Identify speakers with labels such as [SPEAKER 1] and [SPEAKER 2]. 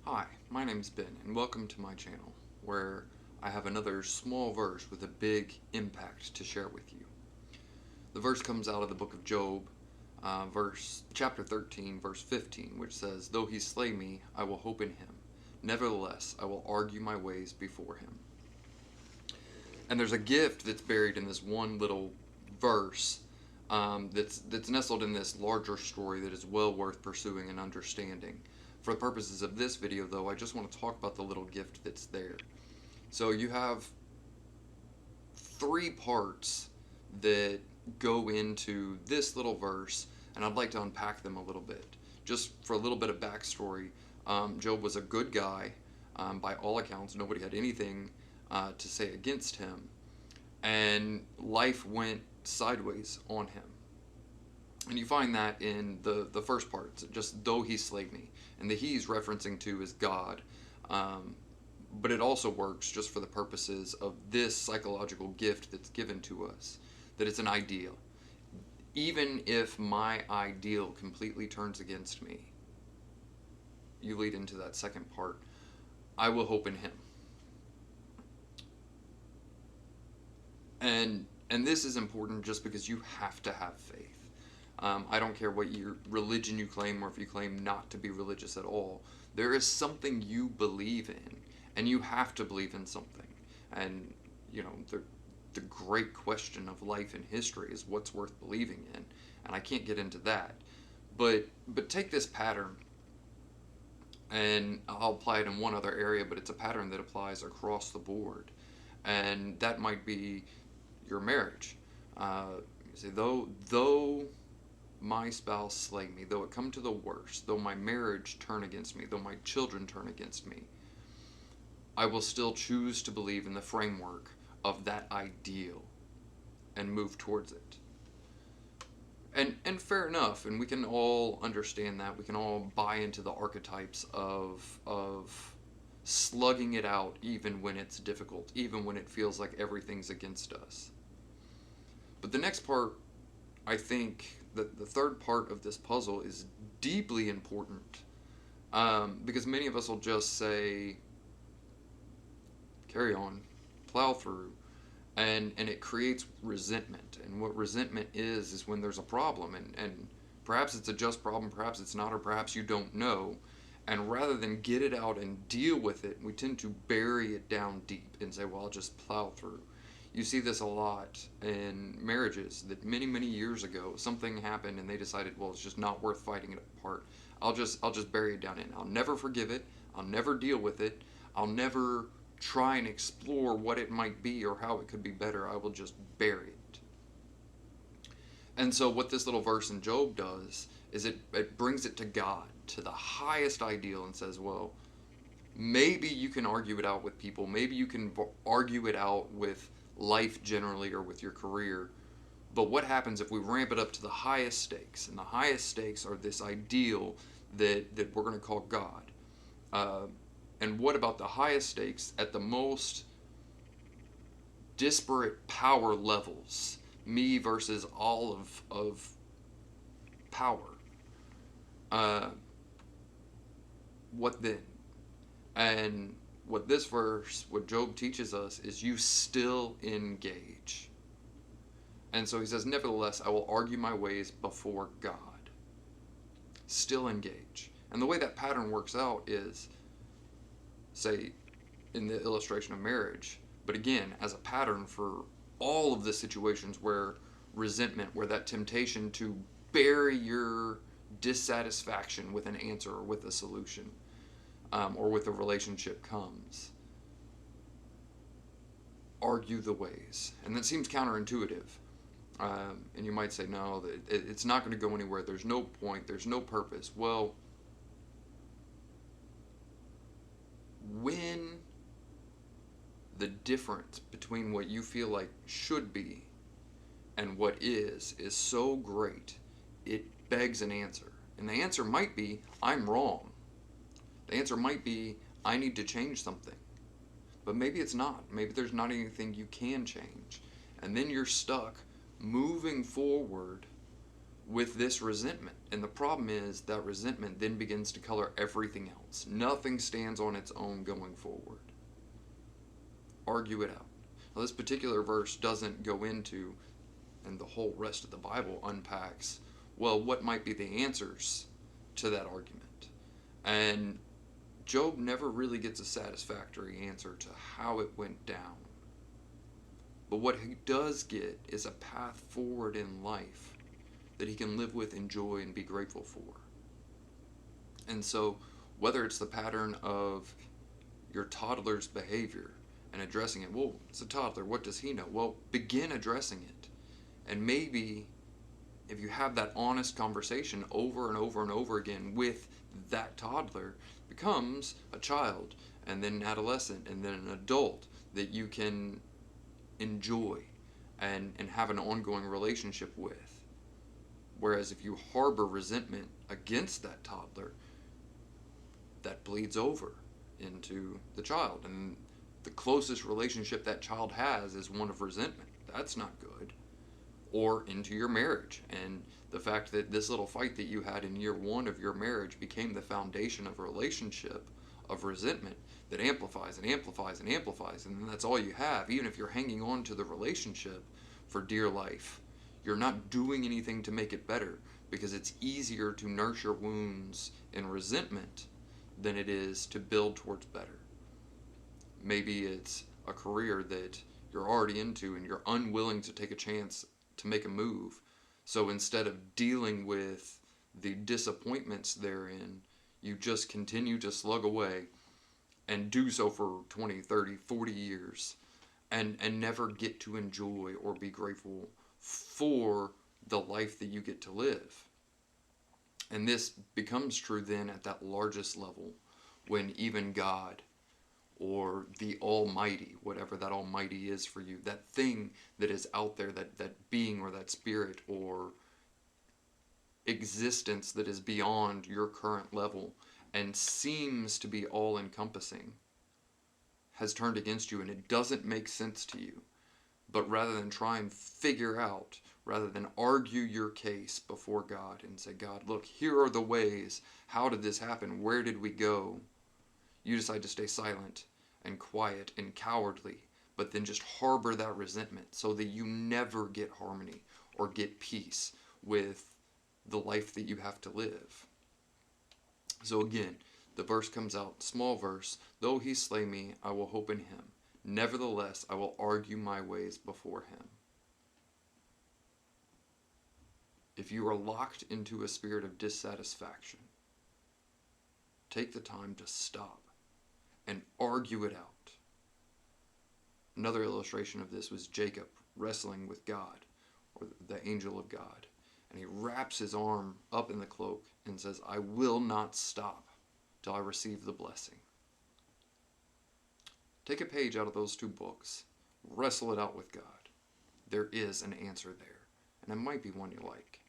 [SPEAKER 1] Hi, my name's Ben, and welcome to my channel, where I have another small verse with a big impact to share with you. The verse comes out of the book of Job, chapter 13, verse 15, which says, "Though he slay me, I will hope in him. Nevertheless, I will argue my ways before him." And there's a gift that's buried in this one little verse that's nestled in this larger story that is well worth pursuing and understanding. For the purposes of this video, though, I just want to talk about the little gift that's there. So you have three parts that go into this little verse, and I'd like to unpack them a little bit. Just for a little bit of backstory, Job was a good guy. By all accounts, nobody had anything to say against him, and life went sideways on him. And you find that in the first part, just "though he slay me," and the "he's" referencing to is God. Um, but it also works just for the purposes of this psychological gift that's given to us, that it's an ideal. Even if my ideal completely turns against me, you lead into that second part, I will hope in him. And this is important just because you have to have faith. I don't care what your religion you claim or if you claim not to be religious at all. There is something you believe in, and you have to believe in something. And, the great question of life and history is what's worth believing in, and I can't get into that. But take this pattern, and I'll apply it in one other area, but it's a pattern that applies across the board. And that might be your marriage. You say, though my spouse slay me, though it come to the worst, though my marriage turn against me, though my children turn against me, I will still choose to believe in the framework of that ideal and move towards it. And fair enough, and we can all understand that. We can all buy into the archetypes of slugging it out even when it's difficult, even when it feels like everything's against us. But the next part, I think that the third part of this puzzle is deeply important, because many of us will just say, carry on, plow through, and it creates resentment. And what resentment is when there's a problem, and perhaps it's a just problem, perhaps it's not, or perhaps you don't know. And rather than get it out and deal with it, we tend to bury it down deep and say, well, I'll just plow through. You see this a lot in marriages that many, many years ago, something happened and they decided, well, it's just not worth fighting it apart. I'll just bury it down in. I'll never forgive it. I'll never deal with it. I'll never try and explore what it might be or how it could be better. I will just bury it. And so what this little verse in Job does is it brings it to God, to the highest ideal, and says, well, maybe you can argue it out with people. Maybe you can argue it out with life generally or with your career. But what happens if we ramp it up to the highest stakes? And the highest stakes are this ideal that we're going to call God. And what about the highest stakes at the most disparate power levels? Me versus all of power. What then? And what this verse, what Job teaches us, is you still engage. And so he says, nevertheless, I will argue my ways before God. Still engage. And the way that pattern works out is, say, in the illustration of marriage, but again, as a pattern for all of the situations where resentment, where that temptation to bury your dissatisfaction with an answer or with a solution, or with a relationship comes. Argue the ways. And that seems counterintuitive. And you might say, no, it's not going to go anywhere. There's no point. There's no purpose. Well, when the difference between what you feel like should be and what is so great, it begs an answer. And the answer might be, I'm wrong. The answer might be, I need to change something. But maybe it's not. Maybe there's not anything you can change. And then you're stuck moving forward with this resentment. And the problem is that resentment then begins to color everything else. Nothing stands on its own going forward. Argue it out. Now, this particular verse doesn't go into, and the whole rest of the Bible unpacks, well, what might be the answers to that argument. And Job never really gets a satisfactory answer to how it went down. But what he does get is a path forward in life that he can live with, enjoy, and be grateful for. And so, whether it's the pattern of your toddler's behavior and addressing it, well, it's a toddler, what does he know? Well, begin addressing it. And maybe if you have that honest conversation over and over and over again with that toddler, becomes a child, and then an adolescent, and then an adult that you can enjoy and have an ongoing relationship with. Whereas if you harbor resentment against that toddler, that bleeds over into the child. And the closest relationship that child has is one of resentment. That's not good. Or into your marriage. And the fact that this little fight that you had in year one of your marriage became the foundation of a relationship of resentment that amplifies and amplifies and amplifies. And then that's all you have. Even if you're hanging on to the relationship for dear life, you're not doing anything to make it better, because it's easier to nurse your wounds in resentment than it is to build towards better. Maybe it's a career that you're already into and you're unwilling to take a chance to make a move. So instead of dealing with the disappointments therein, you just continue to slug away and do so for 20, 30, 40 years and never get to enjoy or be grateful for the life that you get to live. And this becomes true then at that largest level, when even God or the Almighty, whatever that Almighty is for you, that thing that is out there, that being or that spirit or existence that is beyond your current level and seems to be all encompassing, has turned against you and it doesn't make sense to you. But rather than try and figure out, rather than argue your case before God and say, God, look, here are the ways. How did this happen? Where did we go? You decide to stay silent and quiet and cowardly, but then just harbor that resentment so that you never get harmony or get peace with the life that you have to live. So again, the verse comes out, small verse, though he slay me, I will hope in him. Nevertheless, I will argue my ways before him. If you are locked into a spirit of dissatisfaction, take the time to stop and argue it out. Another illustration of this was Jacob wrestling with God, or the angel of God. And he wraps his arm up in the cloak and says, I will not stop till I receive the blessing. Take a page out of those two books. Wrestle it out with God. There is an answer there, and it might be one you like.